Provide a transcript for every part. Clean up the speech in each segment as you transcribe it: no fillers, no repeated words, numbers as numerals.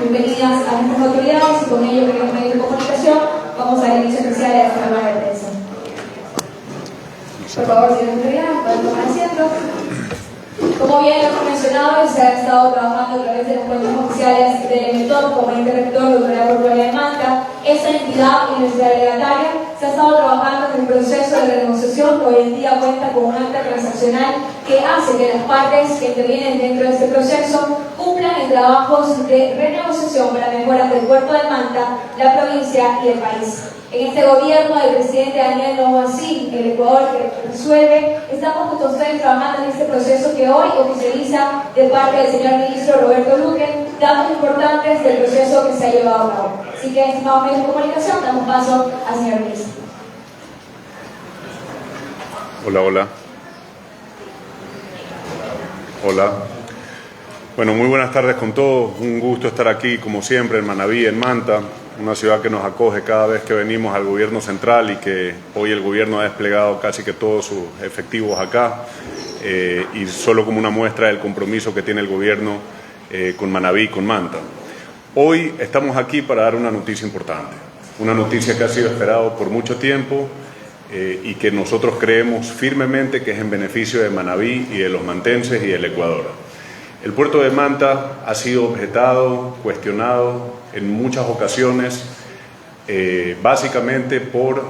bienvenidas a nuestras autoridades y con ello queridos medios de comunicación vamos a dar inicio especial a esta rueda de prensa. Por favor, señores autoridades, pueden tomar asiento. Como bien hemos mencionado, se ha estado trabajando a través de las cuentas oficiales del METOP como ente rector de la Autoridad Portuaria de Manta. Esta entidad legataria se ha estado trabajando en el proceso de renegociación que hoy en día cuenta con un acta transaccional que hace que las partes que intervienen dentro de este proceso cumplan en trabajos de renegociación para mejoras del puerto de Manta, la provincia y el país. En este gobierno del presidente Daniel Noboa-Sig, el Ecuador que resuelve, estamos junto a ustedes trabajando en este proceso que hoy oficializa de parte del señor ministro Roberto Luque datos importantes del proceso que se ha llevado a cabo. Así que, estimados medios de comunicación, damos paso al señor ministro. Hola. Bueno, muy buenas tardes con todos. Un gusto estar aquí, como siempre, en Manabí, en Manta, una ciudad que nos acoge cada vez que venimos al gobierno central y que hoy el gobierno ha desplegado casi que todos sus efectivos acá, y solo como una muestra del compromiso que tiene el gobierno con Manabí y con Manta. Hoy estamos aquí para dar una noticia importante, una noticia que ha sido esperada por mucho tiempo y que nosotros creemos firmemente que es en beneficio de Manabí y de los mantenses y del Ecuador. El puerto de Manta ha sido objetado, cuestionado en muchas ocasiones, básicamente por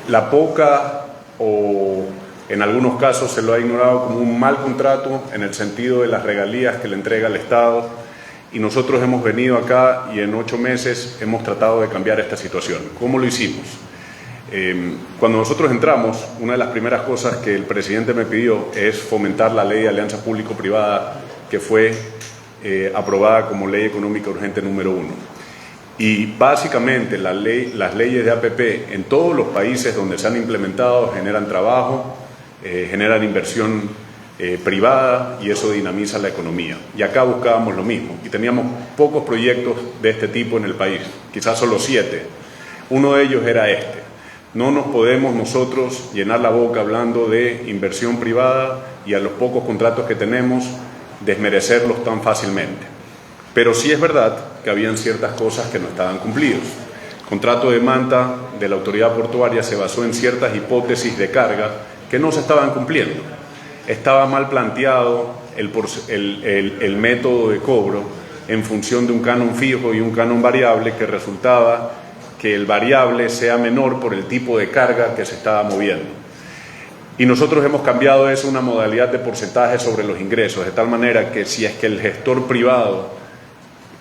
la poca o en algunos casos se lo ha ignorado como un mal contrato en el sentido de las regalías que le entrega el Estado, y nosotros hemos venido acá y en 8 meses hemos tratado de cambiar esta situación. ¿Cómo lo hicimos? Cuando nosotros entramos, una de las primeras cosas que el presidente me pidió es fomentar la ley de alianza público-privada que fue aprobada como ley económica urgente número 1. Y básicamente las leyes de APP en todos los países donde se han implementado generan trabajo, generan inversión privada y eso dinamiza la economía. Y acá buscábamos lo mismo y teníamos pocos proyectos de este tipo en el país, quizás solo 7. Uno de ellos era este. No nos podemos nosotros llenar la boca hablando de inversión privada y a los pocos contratos que tenemos desmerecerlos tan fácilmente. Pero sí es verdad que habían ciertas cosas que no estaban cumplidos. El contrato de Manta de la autoridad portuaria se basó en ciertas hipótesis de carga que no se estaban cumpliendo. Estaba mal planteado el método de cobro en función de un canon fijo y un canon variable que resultaba que el variable sea menor por el tipo de carga que se estaba moviendo. Y nosotros hemos cambiado eso a una modalidad de porcentaje sobre los ingresos, de tal manera que si es que el gestor privado,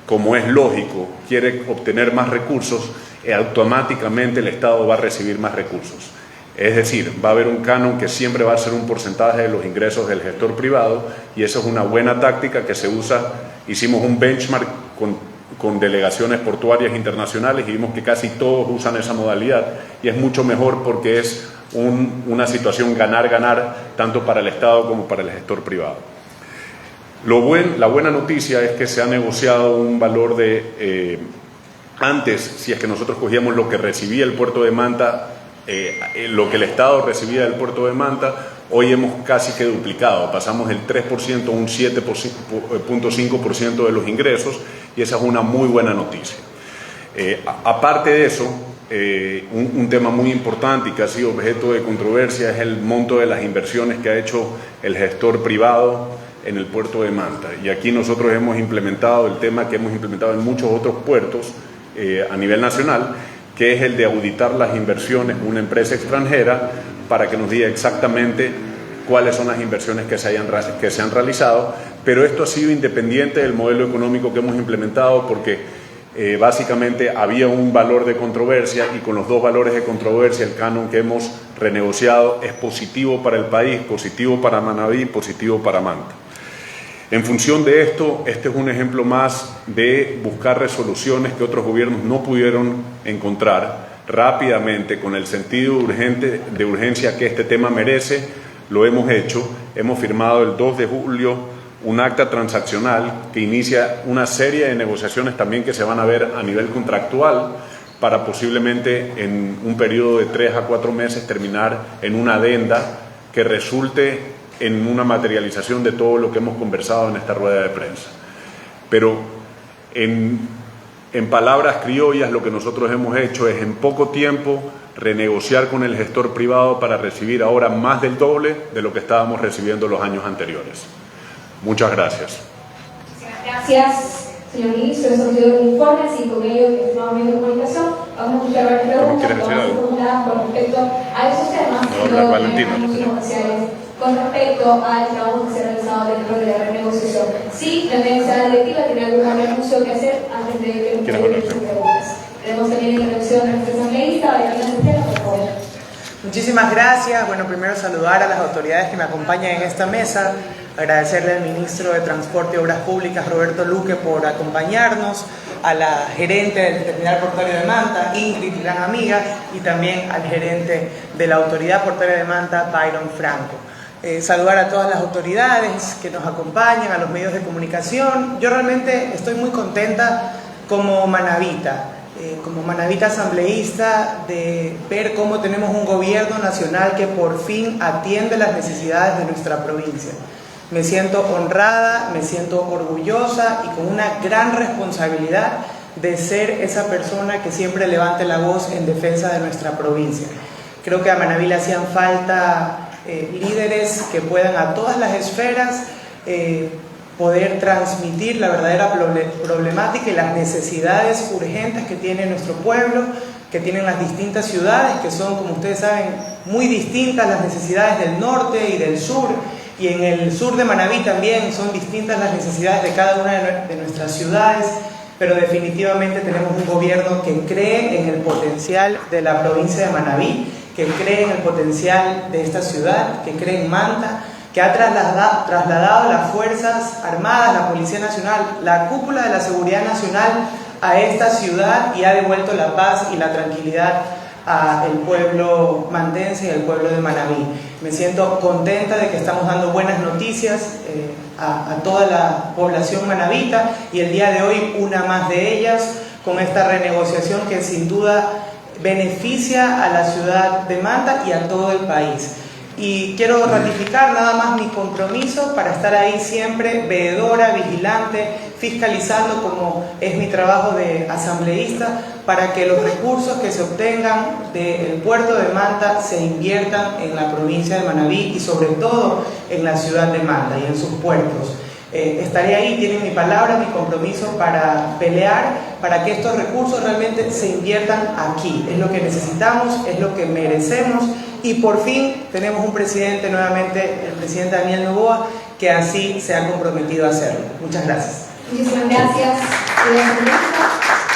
como es lógico, quiere obtener más recursos, automáticamente el Estado va a recibir más recursos. Es decir, va a haber un canon que siempre va a ser un porcentaje de los ingresos del gestor privado, y eso es una buena táctica que se usa. Hicimos un benchmark con delegaciones portuarias internacionales y vimos que casi todos usan esa modalidad, y es mucho mejor porque es una situación ganar-ganar tanto para el Estado como para el gestor privado. La buena noticia es que se ha negociado un valor de, antes, si es que nosotros cogíamos lo que recibía el puerto de Manta, lo que el Estado recibía del puerto de Manta, hoy hemos casi que duplicado, pasamos del 3% a un 7.5% de los ingresos, y esa es una muy buena noticia. Aparte de eso, un tema muy importante y que ha sido objeto de controversia es el monto de las inversiones que ha hecho el gestor privado en el puerto de Manta. Y aquí nosotros hemos implementado el tema que hemos implementado en muchos otros puertos a nivel nacional, que es el de auditar las inversiones de una empresa extranjera para que nos diga exactamente cuáles son las inversiones que se han realizado, pero esto ha sido independiente del modelo económico que hemos implementado porque básicamente había un valor de controversia, y con los dos valores de controversia el canon que hemos renegociado es positivo para el país, positivo para Manabí, positivo para Manta. En función de esto, este es un ejemplo más de buscar resoluciones que otros gobiernos no pudieron encontrar rápidamente con el sentido de urgencia que este tema merece. Lo hemos hecho, hemos firmado el 2 de julio un acta transaccional que inicia una serie de negociaciones también que se van a ver a nivel contractual para posiblemente en un periodo de 3 a 4 meses terminar en una adenda que resulte en una materialización de todo lo que hemos conversado en esta rueda de prensa. Pero En palabras criollas, lo que nosotros hemos hecho es en poco tiempo renegociar con el gestor privado para recibir ahora más del doble de lo que estábamos recibiendo los años anteriores. Muchas gracias. Gracias, señor ministro. Eso ha sido el informe, y con ello, estimado medio de comunicación, vamos a escuchar varias preguntas que vamos a formular con respecto a esos temas y luego anuncios comerciales con respecto al trabajo que se ha realizado dentro de la renegociación. Sí, la mesa directiva tiene algún anuncio que hacer antes de que nos den sus preguntas. Tenemos también intervención de nuestra asambleísta, Valentina Centeno, por favor. Muchísimas gracias. Bueno, primero saludar a las autoridades que me acompañan en esta mesa, agradecerle al ministro de Transporte y Obras Públicas, Roberto Luque, por acompañarnos, a la gerente del Terminal Portuario de Manta, Ingrid, gran amiga, y también al gerente de la Autoridad Portuaria de Manta, Byron Franco. Saludar a todas las autoridades que nos acompañan, a los medios de comunicación. Yo realmente estoy muy contenta como manabita asambleísta, de ver cómo tenemos un gobierno nacional que por fin atiende las necesidades de nuestra provincia. Me siento honrada, me siento orgullosa y con una gran responsabilidad de ser esa persona que siempre levante la voz en defensa de nuestra provincia. Creo que a Manabí le hacían falta líderes que puedan a todas las esferas poder transmitir la verdadera problemática y las necesidades urgentes que tiene nuestro pueblo, que tienen las distintas ciudades, que son, como ustedes saben, muy distintas las necesidades del norte y del sur, y en el sur de Manabí también son distintas las necesidades de cada una de nuestras ciudades, pero definitivamente tenemos un gobierno que cree en el potencial de la provincia de Manabí, que cree en el potencial de esta ciudad, que cree en Manta, que ha trasladado las Fuerzas Armadas, la Policía Nacional, la cúpula de la Seguridad Nacional a esta ciudad y ha devuelto la paz y la tranquilidad al pueblo mantense y al pueblo de Manabí. Me siento contenta de que estamos dando buenas noticias a toda la población manabita, y el día de hoy una más de ellas con esta renegociación que sin duda beneficia a la ciudad de Manta y a todo el país. Y quiero ratificar nada más mi compromiso para estar ahí siempre, veedora, vigilante, fiscalizando, como es mi trabajo de asambleísta, para que los recursos que se obtengan del puerto de Manta se inviertan en la provincia de Manabí y sobre todo en la ciudad de Manta y en sus puertos. Estaré ahí, tienen mi palabra, mi compromiso para pelear para que estos recursos realmente se inviertan aquí. Es lo que necesitamos, es lo que merecemos, y por fin tenemos un presidente nuevamente, el presidente Daniel Noboa, que así se ha comprometido a hacerlo. Muchas gracias. Muchísimas gracias.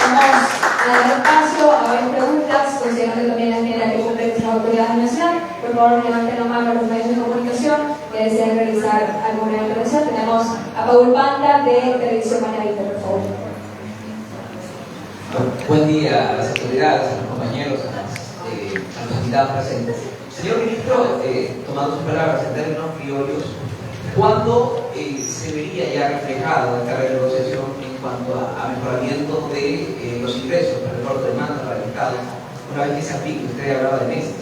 Vamos a dar espacio a ver preguntas, considerando también la agenda que compete la autoridad nacional. Por favor, levanten la mano a los medios de comunicación que deseen realizar alguna intervención. Tenemos a Paul Panda de Televisión Manabí, por favor. Buen día a las autoridades, a los compañeros, a los invitados presentes. Señor ministro, tomando sus palabras en términos criollos, ¿cuándo se vería ya reflejada esta renegociación en cuanto a mejoramiento de los ingresos para el puerto de Manta, para el Estado, una vez que se aplique? Usted hablaba de meses.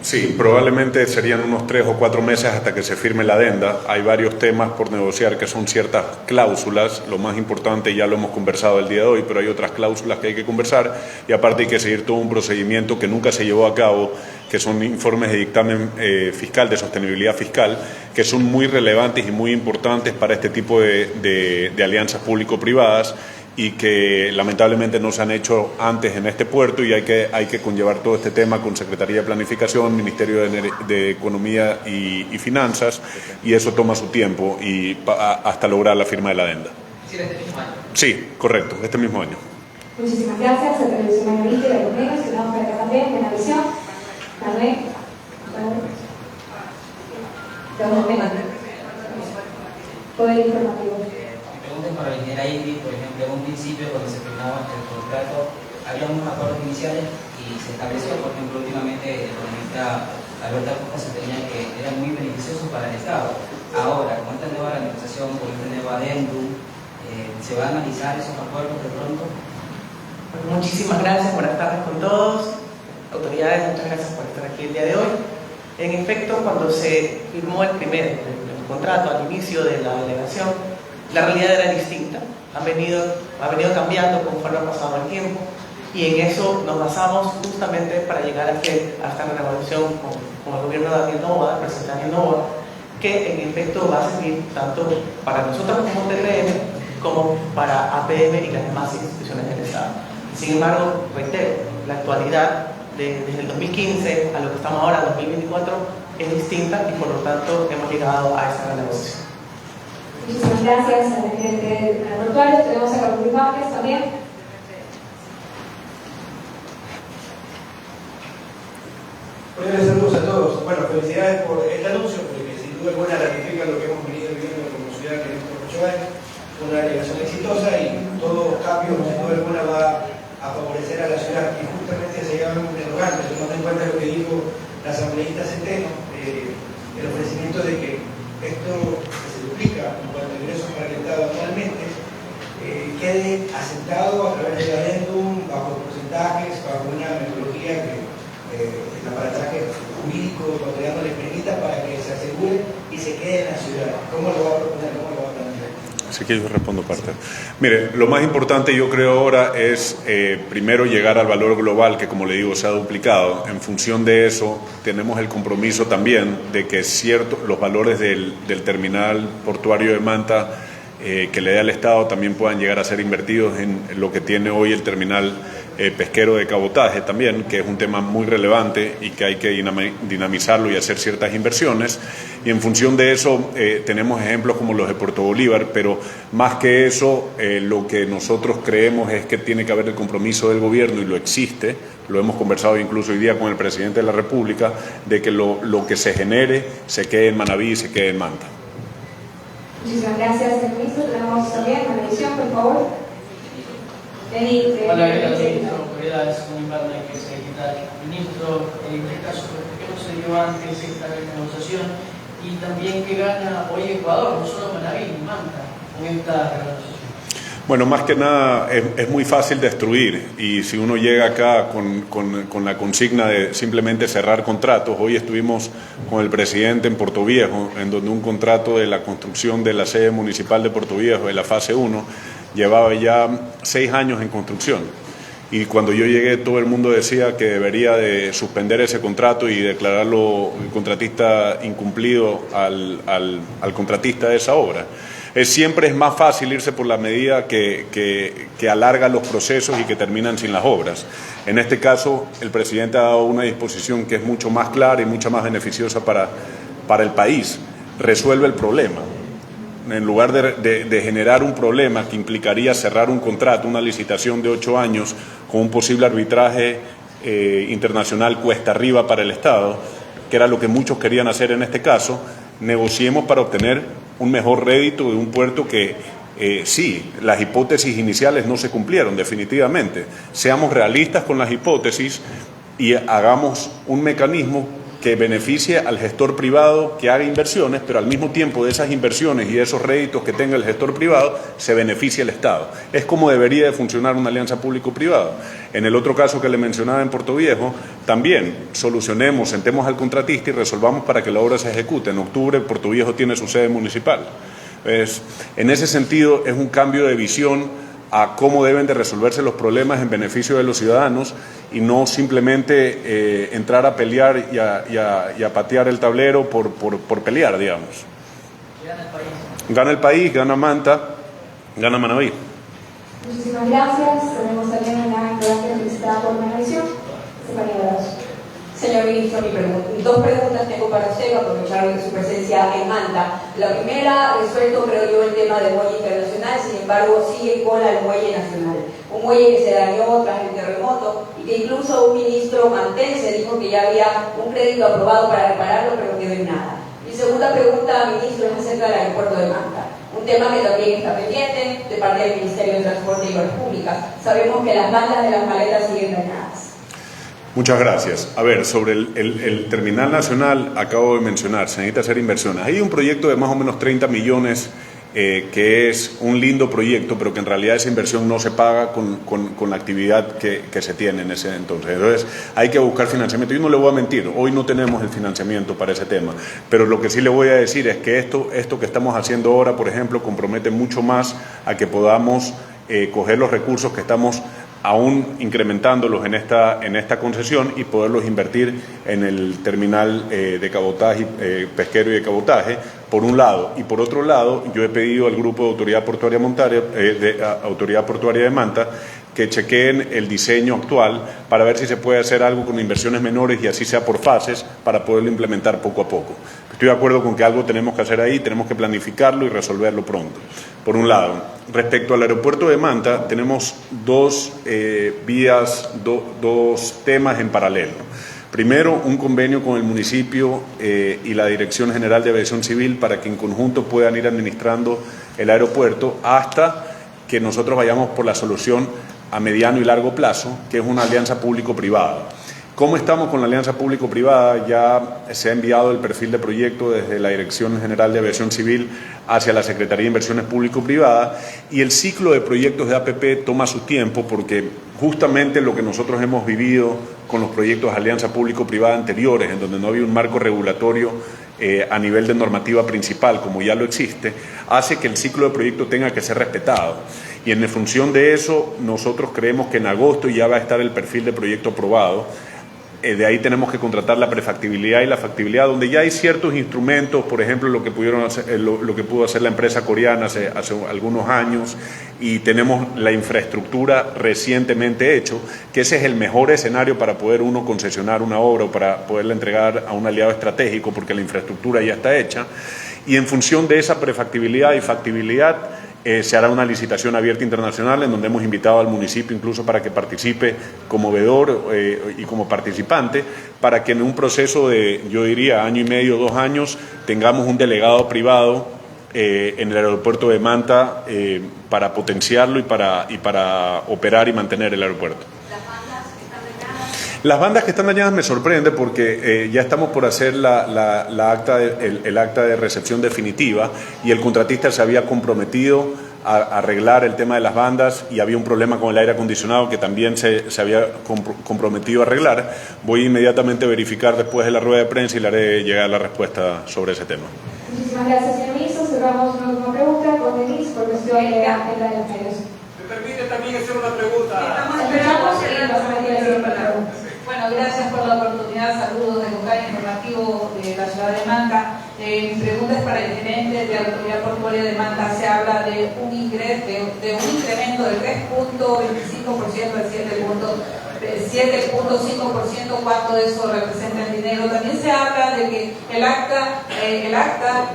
Sí, probablemente serían unos 3 o 4 meses hasta que se firme la adenda. Hay varios temas por negociar que son ciertas cláusulas. Lo más importante ya lo hemos conversado el día de hoy, pero hay otras cláusulas que hay que conversar, y aparte hay que seguir todo un procedimiento que nunca se llevó a cabo, que son informes de dictamen fiscal, de sostenibilidad fiscal, que son muy relevantes y muy importantes para este tipo de alianzas público-privadas, y que lamentablemente no se han hecho antes en este puerto, y hay que conllevar todo este tema con Secretaría de Planificación, Ministerio de Economía y Finanzas, y eso toma su tiempo y hasta lograr la firma de la adenda. ¿Este mismo año? Sí, correcto, este mismo año. Muchísimas gracias a Televisión Manabí y a los medios. Tenemos por acá también Venavisión. Manuel. Poder informativo. Para la ingeniera Ingrid, por ejemplo, en un principio cuando se firmaba el contrato había unos acuerdos iniciales y se estableció, por ejemplo, últimamente el economista Alberto Acosta se tenía que era muy beneficioso para el Estado. Ahora, con esta nueva negociación, con este nuevo adendum, ¿se van a analizar esos acuerdos de pronto? Muchísimas gracias, buenas tardes con todos. Autoridades, muchas gracias por estar aquí el día de hoy. En efecto, cuando se firmó el contrato al inicio de la delegación, la realidad era distinta, ha venido cambiando conforme ha pasado el tiempo, y en eso nos basamos justamente para llegar a esta renovación con el gobierno de Daniel Noboa, del presidente Daniel Noboa, que en efecto va a servir tanto para nosotros como TPM como para APM y las demás instituciones del Estado. Sin embargo, reitero, la actualidad desde el 2015 a lo que estamos ahora, 2024, es distinta y por lo tanto hemos llegado a esta renegociación. Muchísimas gracias al gerente del aeroportuario. Tenemos a Carlos Luis Vázquez también. Buenas saludos a todos. Bueno, felicidades por este anuncio, porque sin duda alguna ratifica lo que hemos venido viviendo como ciudad en estos 8 años, una delegación exitosa y todo cambio sin duda alguna va a favorecer a la ciudad. Y justamente se llama un interrogante, tomando en cuenta lo que dijo la asambleísta Centeno, el ofrecimiento de que esto que se duplica en cuanto a ingresos para el Estado anualmente quede asentado a través del adendum, bajo porcentajes, bajo una metodología que el aparataje jurídico ecuatoriano le permita para que se asegure y se quede en la ciudad. ¿Cómo lo va a proponer? ¿Cómo lo va a plantear? Así que yo respondo parte. Mire, lo más importante yo creo ahora es primero llegar al valor global que, como le digo, se ha duplicado. En función de eso tenemos el compromiso también de que los valores del terminal portuario de Manta que le dé al Estado también puedan llegar a ser invertidos en lo que tiene hoy el terminal pesquero de cabotaje también, que es un tema muy relevante y que hay que dinamizarlo y hacer ciertas inversiones. Y en función de eso tenemos ejemplos como los de Puerto Bolívar, pero más que eso lo que nosotros creemos es que tiene que haber el compromiso del gobierno, y lo existe, lo hemos conversado incluso hoy día con el presidente de la República, de que lo que se genere se quede en Manabí y se quede en Manta. Muchísimas gracias, señor ministro. Tenemos también a la edición, por favor. Hola, ministro. Propiedades, un informe que se quita. Ministro, en este caso, ¿por qué no se dio antes esta renegociación? Y también que gana hoy Ecuador, no solo Manabí, ni Manta, con esta renegociación. Bueno, más que nada es muy fácil destruir, y si uno llega acá con la consigna de simplemente cerrar contratos. Hoy estuvimos con el presidente en Puerto Viejo, en donde un contrato de la construcción de la sede municipal de Puerto Viejo, de la fase 1, llevaba ya 6 años en construcción. Y cuando yo llegué, todo el mundo decía que debería de suspender ese contrato y declararlo contratista incumplido al contratista de esa obra. Siempre es más fácil irse por la medida que alarga los procesos y que terminan sin las obras. En este caso, el presidente ha dado una disposición que es mucho más clara y mucho más beneficiosa para el país. Resuelve el problema. En lugar de generar un problema que implicaría cerrar un contrato, una licitación de 8 años con un posible arbitraje internacional cuesta arriba para el Estado, que era lo que muchos querían hacer en este caso, negociemos para obtener un mejor rédito de un puerto que sí, las hipótesis iniciales no se cumplieron definitivamente. Seamos realistas con las hipótesis y hagamos un mecanismo que beneficie al gestor privado, que haga inversiones, pero al mismo tiempo de esas inversiones y de esos réditos que tenga el gestor privado, se beneficie el Estado. Es como debería de funcionar una alianza público-privada. En el otro caso que le mencionaba en Puerto Viejo, también solucionemos, sentemos al contratista y resolvamos para que la obra se ejecute. En octubre Puerto Viejo tiene su sede municipal. En ese sentido es un cambio de visión a cómo deben de resolverse los problemas en beneficio de los ciudadanos, y no simplemente entrar a pelear y a patear el tablero por pelear, digamos. Gana el país. Gana el país, gana Manta, gana Manabí. Muchísimas gracias. Tenemos también una intervención solicitada por una edición. Señor ministro, dos preguntas tengo para usted, aprovechar su presencia en Manta. La primera, resuelto creo yo el tema del muelle internacional, sin embargo sigue con el muelle nacional. Un muelle que se dañó tras el terremoto y que incluso un ministro mantense dijo que ya había un crédito aprobado para repararlo, pero quedó en nada. Mi segunda pregunta, ministro, es acerca del aeropuerto de Manta. Un tema que también está pendiente de parte del Ministerio de Transporte y Obras Públicas. Sabemos que las bandas de las maletas siguen dañadas. Muchas gracias. A ver, sobre el terminal nacional, acabo de mencionar, se necesita hacer inversiones. Hay un proyecto de más o menos 30 millones que es un lindo proyecto, pero que en realidad esa inversión no se paga con la actividad que se tiene en ese entonces. Entonces hay que buscar financiamiento. Yo no le voy a mentir, hoy no tenemos el financiamiento para ese tema, pero lo que sí le voy a decir es que esto que estamos haciendo ahora, por ejemplo, compromete mucho más a que podamos coger los recursos que estamos aún incrementándolos en esta concesión y poderlos invertir en el terminal de cabotaje, pesquero y de cabotaje, por un lado. Y por otro lado, yo he pedido al Grupo de Autoridad Portuaria de Manta que chequeen el diseño actual para ver si se puede hacer algo con inversiones menores y así sea por fases para poderlo implementar poco a poco. Estoy de acuerdo con que algo tenemos que hacer ahí, tenemos que planificarlo y resolverlo pronto. Por un lado, respecto al aeropuerto de Manta, tenemos dos temas en paralelo. Primero, un convenio con el municipio y la Dirección General de Aviación Civil para que en conjunto puedan ir administrando el aeropuerto hasta que nosotros vayamos por la solución a mediano y largo plazo, que es una alianza público-privada. ¿Cómo estamos con la alianza público-privada? Ya se ha enviado el perfil de proyecto desde la Dirección General de Aviación Civil hacia la Secretaría de Inversiones Público-Privadas, y el ciclo de proyectos de APP toma su tiempo porque justamente lo que nosotros hemos vivido con los proyectos de alianza público-privada anteriores, en donde no había un marco regulatorio a nivel de normativa principal, como ya lo existe, hace que el ciclo de proyecto tenga que ser respetado. Y en función de eso, nosotros creemos que en agosto ya va a estar el perfil de proyecto aprobado. De ahí tenemos que contratar la prefactibilidad y la factibilidad, donde ya hay ciertos instrumentos, por ejemplo, lo que pudo hacer la empresa coreana hace algunos años, y tenemos la infraestructura recientemente hecho, que ese es el mejor escenario para poder uno concesionar una obra o para poderla entregar a un aliado estratégico, porque la infraestructura ya está hecha, y en función de esa prefactibilidad y factibilidad, se hará una licitación abierta internacional en donde hemos invitado al municipio incluso para que participe como veedor y como participante, para que en un proceso de, yo diría, año y medio, 2 años, tengamos un delegado privado en el aeropuerto de Manta para potenciarlo y para operar y mantener el aeropuerto. Las bandas que están dañadas me sorprende porque ya estamos por hacer el acta de recepción definitiva, y el contratista se había comprometido a arreglar el tema de las bandas, y había un problema con el aire acondicionado que también se había comprometido a arreglar. Voy inmediatamente a verificar después de la rueda de prensa y le haré llegar la respuesta sobre ese tema. Muchísimas gracias, señor ministro. Cerramos una última pregunta con Denise por cuestión de la agenda de los medios. ¿Me permite también hacer una pregunta? Estamos esperando y vas a meter la siguiente pregunta. Bueno, gracias por la oportunidad. Saludos del local informativo de la ciudad de Manta. Mi pregunta es para el gerente de la Autoridad Portuaria de Manta. Se habla de un incremento del 3.25% al 7.5%. ¿Cuánto de eso representa en dinero? También se habla de que el acta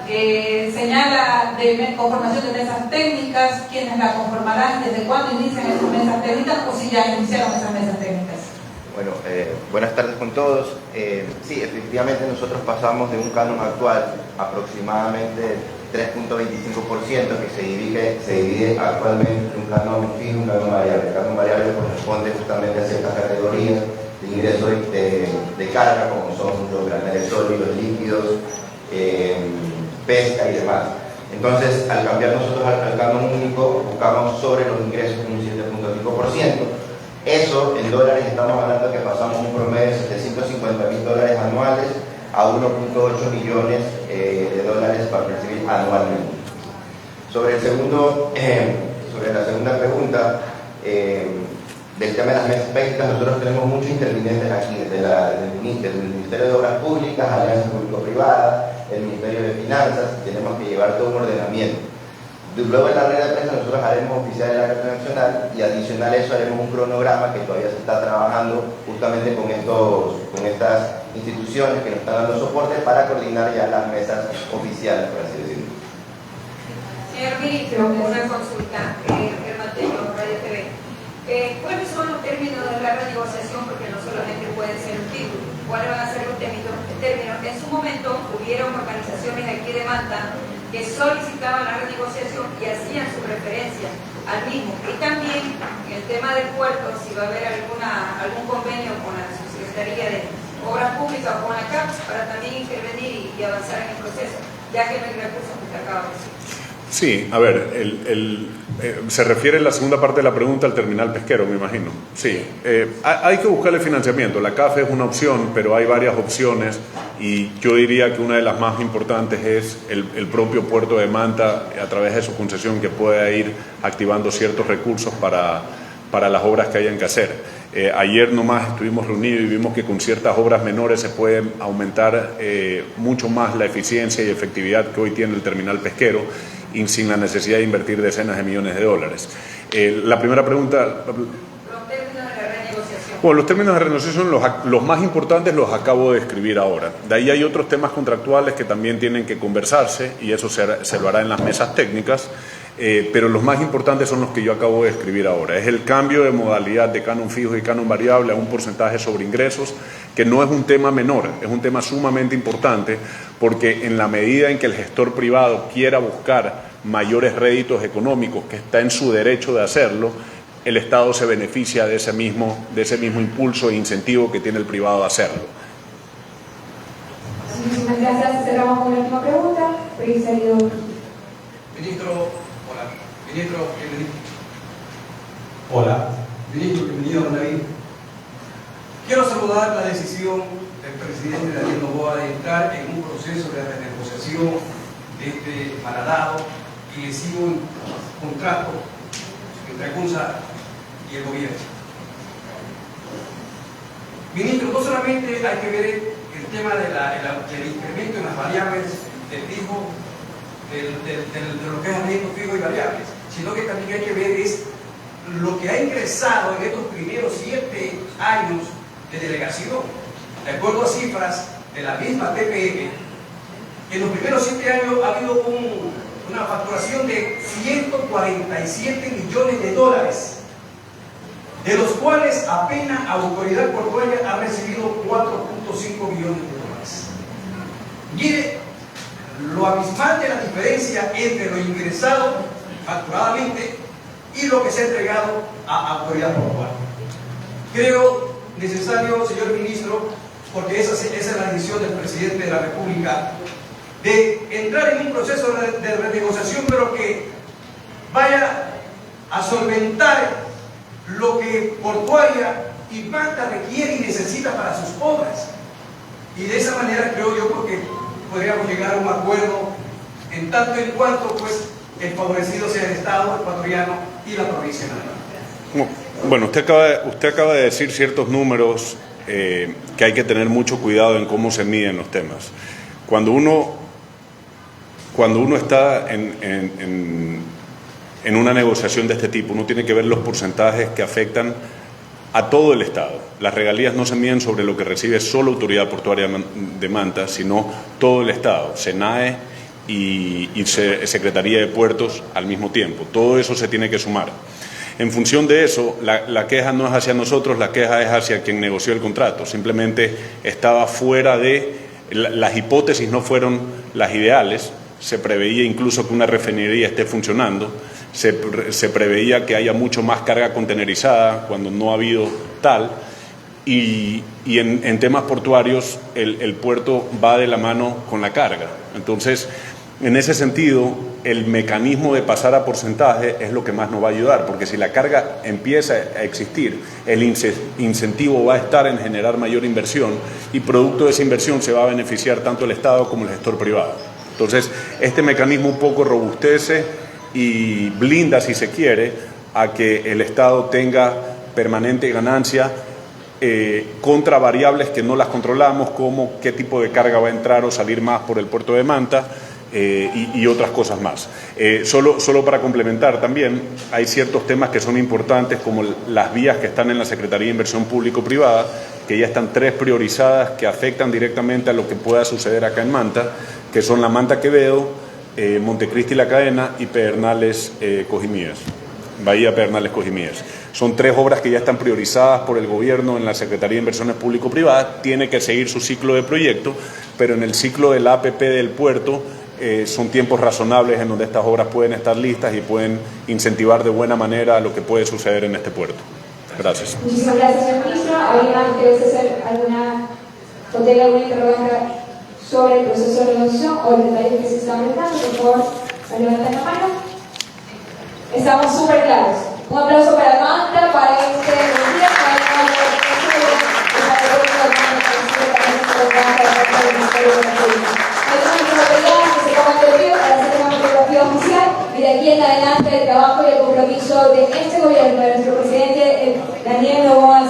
señala de conformación de mesas técnicas. ¿Quiénes la conformarán? ¿Desde cuándo inician esas mesas técnicas o si ya iniciaron esas mesas técnicas? Bueno, buenas tardes con todos. Sí, efectivamente nosotros pasamos de un canon actual aproximadamente 3.25% que se divide actualmente en un canon fijo y un canon variable. El canon variable corresponde justamente a ciertas categorías de ingresos de carga, como son los graneles sólidos, líquidos, pesca y demás. Entonces, al cambiar nosotros al canon único, buscamos sobre los ingresos un 7.5%. Eso, en dólares, estamos hablando que pasamos un promedio de $750.000 anuales a 1.8 millones de dólares para percibir anualmente. Sobre la segunda pregunta, del tema de las mesas técnicas, nosotros tenemos muchos intervinientes aquí, desde el Ministerio de Obras Públicas, Alianza Público-Privada, el Ministerio de Finanzas. Tenemos que llevar todo un ordenamiento. Luego en la red de prensa nosotros haremos oficial el acta nacional, y adicional a eso haremos un cronograma que todavía se está trabajando justamente con estas instituciones que nos están dando soporte para coordinar ya las mesas oficiales, por así decirlo. Señor ministro, una consulta, Mateo, Radio TV. ¿Cuáles son los términos de la renegociación? Porque no solamente pueden ser un título. ¿Cuáles van a ser los términos? En su momento hubieron organizaciones aquí de Manta que solicitaban la renegociación y hacían su referencia al mismo. Y también en el tema del puerto, si va a haber algún convenio con la Secretaría de Obras Públicas o con la CAP para también intervenir y avanzar en el proceso, ya que no hay recursos que te acabo de decir. Sí, a ver, se refiere en la segunda parte de la pregunta al terminal pesquero, me imagino. Sí, hay que buscarle financiamiento. La CAF es una opción, pero hay varias opciones y yo diría que una de las más importantes es el propio puerto de Manta, a través de su concesión, que pueda ir activando ciertos recursos para las obras que hayan que hacer. Ayer nomás estuvimos reunidos y vimos que con ciertas obras menores se puede aumentar mucho más la eficiencia y efectividad que hoy tiene el terminal pesquero, y sin la necesidad de invertir decenas de millones de dólares. La primera pregunta... Los términos de la renegociación. Bueno, los términos de renegociación, los más importantes los acabo de escribir ahora. De ahí hay otros temas contractuales que también tienen que conversarse y eso se lo hará en las mesas técnicas, pero los más importantes son los que yo acabo de escribir ahora. Es el cambio de modalidad de canon fijo y canon variable a un porcentaje sobre ingresos, que no es un tema menor, es un tema sumamente importante, porque en la medida en que el gestor privado quiera buscar mayores réditos económicos, que está en su derecho de hacerlo, el Estado se beneficia de ese mismo impulso e incentivo que tiene el privado a hacerlo. Muchísimas gracias. Cerramos con la última pregunta. Ministro, hola. Ministro, bienvenido. Hola. Ministro, bienvenido, don David. Quiero saludar la decisión del presidente Daniel Noboa de entrar en un proceso de renegociación de este malhadado y lesivo contrato entre ACUNSA y el gobierno. Ministro, no solamente hay que ver el tema del incremento en las variables del fijo, de lo que es arriendo fijo y variables, sino que también hay que ver es lo que ha ingresado en estos primeros 7 años de delegación. De acuerdo a cifras de la misma TPM, en los primeros 7 años ha habido una facturación de 147 millones de dólares, de los cuales apenas Autoridad Portuaria ha recibido 4.5 millones de dólares. Mire lo abismal de la diferencia entre lo ingresado facturadamente y lo que se ha entregado a Autoridad Portuaria. Creo necesario, señor ministro, porque esa es la decisión del presidente de la República, de entrar en un proceso de renegociación, pero que vaya a solventar lo que Portuaria y Manta requiere y necesita para sus obras. Y de esa manera creo yo porque podríamos llegar a un acuerdo en tanto en cuanto pues el favorecido sea el Estado ecuatoriano y la provincia de Manabí. Bueno, usted acaba de decir ciertos números que hay que tener mucho cuidado en cómo se miden los temas. Cuando uno está en una negociación de este tipo, uno tiene que ver los porcentajes que afectan a todo el Estado. Las regalías no se miden sobre lo que recibe solo Autoridad Portuaria de Manta, sino todo el Estado, SENAE y Secretaría de Puertos al mismo tiempo. Todo eso se tiene que sumar. En función de eso, la queja no es hacia nosotros, la queja es hacia quien negoció el contrato. Simplemente estaba fuera de... Las hipótesis no fueron las ideales. Se preveía incluso que una refinería esté funcionando. Se preveía que haya mucho más carga contenerizada cuando no ha habido tal. Y en temas portuarios, el puerto va de la mano con la carga. Entonces, en ese sentido, el mecanismo de pasar a porcentaje es lo que más nos va a ayudar, porque si la carga empieza a existir, el incentivo va a estar en generar mayor inversión y producto de esa inversión se va a beneficiar tanto el Estado como el gestor privado. Entonces, este mecanismo un poco robustece y blinda, si se quiere, a que el Estado tenga permanente ganancia contra variables que no las controlamos, como qué tipo de carga va a entrar o salir más por el puerto de Manta, y otras cosas más. Solo para complementar también, hay ciertos temas que son importantes, como las vías que están en la Secretaría de Inversión Público-Privada, que ya están 3 priorizadas que afectan directamente a lo que pueda suceder acá en Manta, que son la Manta Quevedo, Montecristi La Cadena y Pedernales Cojimías, Bahía Pedernales Cojimías. Son 3 obras que ya están priorizadas por el gobierno en la Secretaría de Inversiones Público-Privadas. Tiene que seguir su ciclo de proyecto, pero en el ciclo del APP del puerto son tiempos razonables en donde estas obras pueden estar listas y pueden incentivar de buena manera lo que puede suceder en este puerto. Gracias. Muchísimas gracias, señor ministro. ¿Alguien quiere hacer alguna interrogante sobre el proceso de renegociación o el detalle que se está manejando? Por favor. ¿A levantar la mano? Estamos súper claros. Un aplauso para Manta, para este día, para oficial y de aquí en adelante el trabajo y el compromiso de este gobierno, de nuestro presidente Daniel Noboa,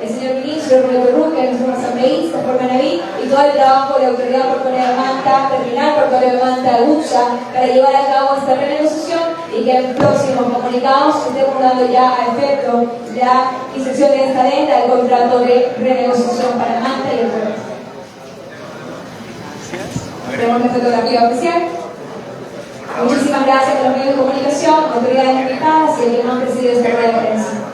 el señor ministro Roberto Roque, nuestro asambleísta por Manaví y todo el trabajo de la Autoridad Portuaria de Manta, Terminal Portuario de Manta, UPSA, para llevar a cabo esta renegociación y que en próximos comunicados estemos dando ya a efecto la inserción de esta adenda del contrato de renegociación para Manta y el pueblo. Tenemos la fotografía oficial. Muchísimas gracias a los medios de comunicación, autoridades invitadas y el que nos ha presidido esta rueda de prensa.